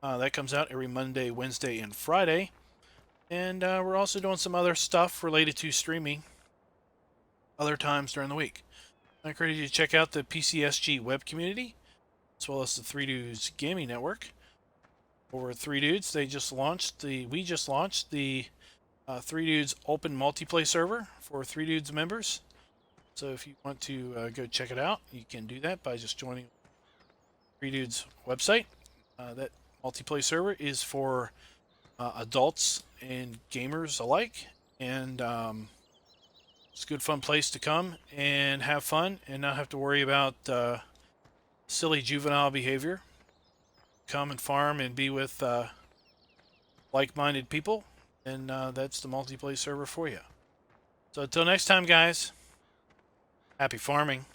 That comes out every Monday, Wednesday, and Friday. And we're also doing some other stuff related to streaming other times during the week. I encourage you to check out the PCSG web community, as well as the 3 Dudes Gaming Network. Over at 3 Dudes, we just launched the 3 Dudes Open Multiplay server for 3 Dudes members. So if you want to go check it out, you can do that by just joining 3 Dudes website. That multiplay server is for adults and gamers alike, and it's a good fun place to come and have fun and not have to worry about silly juvenile behavior. Come and farm and be with like-minded people, and that's the multiplayer server for you. So until next time, guys, happy farming.